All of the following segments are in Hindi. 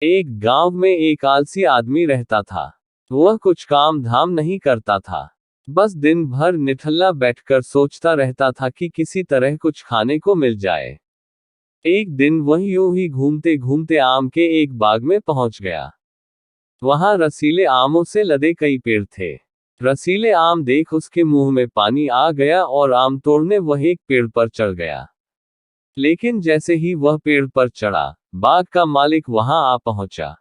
एक गांव में एक आलसी आदमी रहता था। वह कुछ काम धाम नहीं करता था। बस दिन भर निठल्ला बैठकर सोचता रहता था कि किसी तरह कुछ खाने को मिल जाए। एक दिन वह यूं ही घूमते घूमते आम के एक बाग में पहुंच गया। वहां रसीले आमों से लदे कई पेड़ थे। रसीले आम देख उसके मुंह में पानी आ गया और आम तोड़ने वह एक पेड़ पर चढ़ गया। लेकिन जैसे ही वह पेड़ पर चढ़ा, बाग का मालिक वहां आ पहुंचा।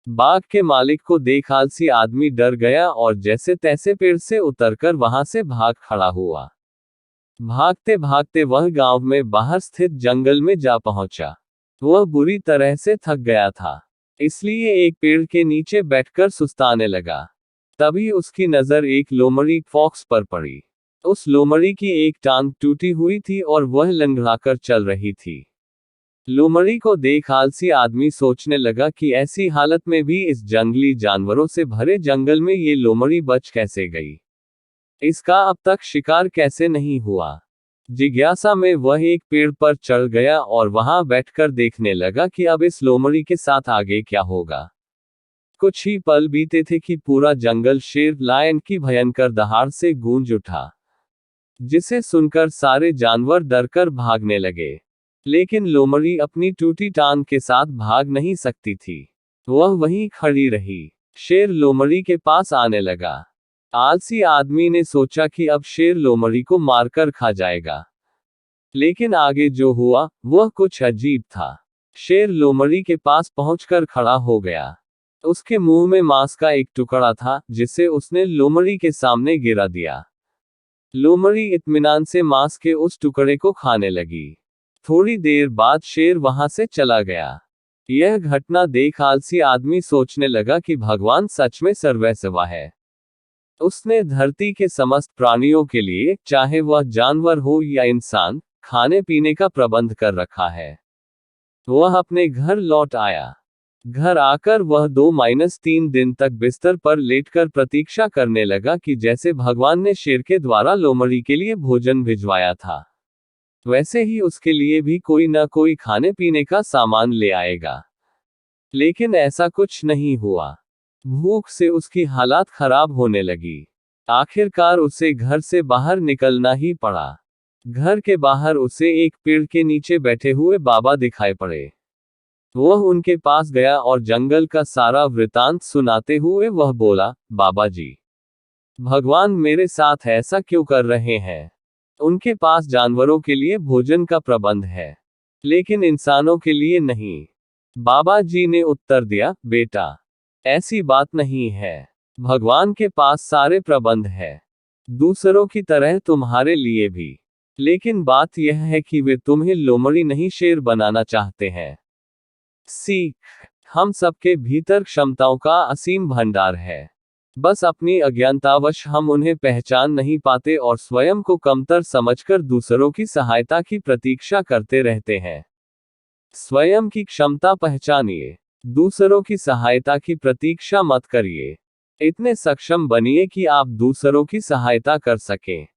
बाग के मालिक को देख आलसी आदमी डर गया और जैसे तैसे पेड़ से उतरकर वहां से भाग खड़ा हुआ। भागते भागते वह गांव में बाहर स्थित जंगल में जा पहुंचा। वह बुरी तरह से थक गया था, इसलिए एक पेड़ के नीचे बैठकर सुस्ताने लगा। तभी उसकी नजर एक लोमड़ी फॉक्स पर पड़ी। उस लोमड़ी की एक टांग टूटी हुई थी और वह लंगड़ाकर चल रही थी। लोमड़ी को देख आलसी आदमी सोचने लगा कि ऐसी हालत में भी इस जंगली जानवरों से भरे जंगल में ये लोमड़ी बच कैसे गई। इसका अब तक शिकार कैसे नहीं हुआ। जिज्ञासा में वह एक पेड़ पर चढ़ गया और वहां बैठकर देखने लगा कि अब इस लोमड़ी के साथ आगे क्या होगा। कुछ ही पल बीते थे कि पूरा जंगल शेर लायन की भयंकर दहाड़ से गूंज उठा, जिसे सुनकर सारे जानवर डरकर भागने लगे। लेकिन लोमड़ी अपनी टूटी टांग के साथ भाग नहीं सकती थी। वह वहीं खड़ी रही। शेर लोमड़ी के पास आने लगा। आलसी आदमी ने सोचा कि अब शेर लोमड़ी को मारकर खा जाएगा। लेकिन आगे जो हुआ वह कुछ अजीब था। शेर लोमड़ी के पास पहुंचकर खड़ा हो गया। उसके मुंह में मांस का एक टुकड़ा था, जिसे उसने लोमड़ी के सामने गिरा दिया। लोमड़ी इत्मीनान से मांस के उस टुकड़े को खाने लगी। थोड़ी देर बाद शेर वहां से चला गया। यह घटना देख आलसी आदमी सोचने लगा कि भगवान सच में सर्वैसवा है। उसने धरती के समस्त प्राणियों के लिए, चाहे वह जानवर हो या इंसान, खाने पीने का प्रबंध कर रखा है। वह अपने घर लौट आया। घर आकर वह 2-3 दिन तक बिस्तर पर लेटकर प्रतीक्षा करने लगा कि जैसे भगवान ने शेर के द्वारा लोमड़ी के लिए भोजन भिजवाया था, वैसे ही उसके लिए भी कोई न कोई खाने पीने का सामान ले आएगा। लेकिन ऐसा कुछ नहीं हुआ। भूख से उसकी हालत खराब होने लगी। आखिरकार उसे घर से बाहर निकलना ही पड़ा। घर के बाहर उसे एक पेड़ के नीचे बैठे हुए बाबा दिखाई पड़े। वह उनके पास गया और जंगल का सारा वृतांत सुनाते हुए वह बोला, बाबा जी, भगवान मेरे साथ ऐसा क्यों कर रहे हैं? उनके पास जानवरों के लिए भोजन का प्रबंध है, लेकिन इंसानों के लिए नहीं। बाबा जी ने उत्तर दिया, बेटा, ऐसी बात नहीं है। भगवान के पास सारे प्रबंध है, दूसरों की तरह तुम्हारे लिए भी। लेकिन बात यह है कि वे तुम्हें लोमड़ी नहीं शेर बनाना चाहते हैं। सीख, हम सबके भीतर क्षमताओं का असीम भंडार है। बस अपनी अज्ञानतावश हम उन्हें पहचान नहीं पाते और स्वयं को कमतर समझकर दूसरों की सहायता की प्रतीक्षा करते रहते हैं। स्वयं की क्षमता पहचानिए, दूसरों की सहायता की प्रतीक्षा मत करिए। इतने सक्षम बनिए कि आप दूसरों की सहायता कर सकें।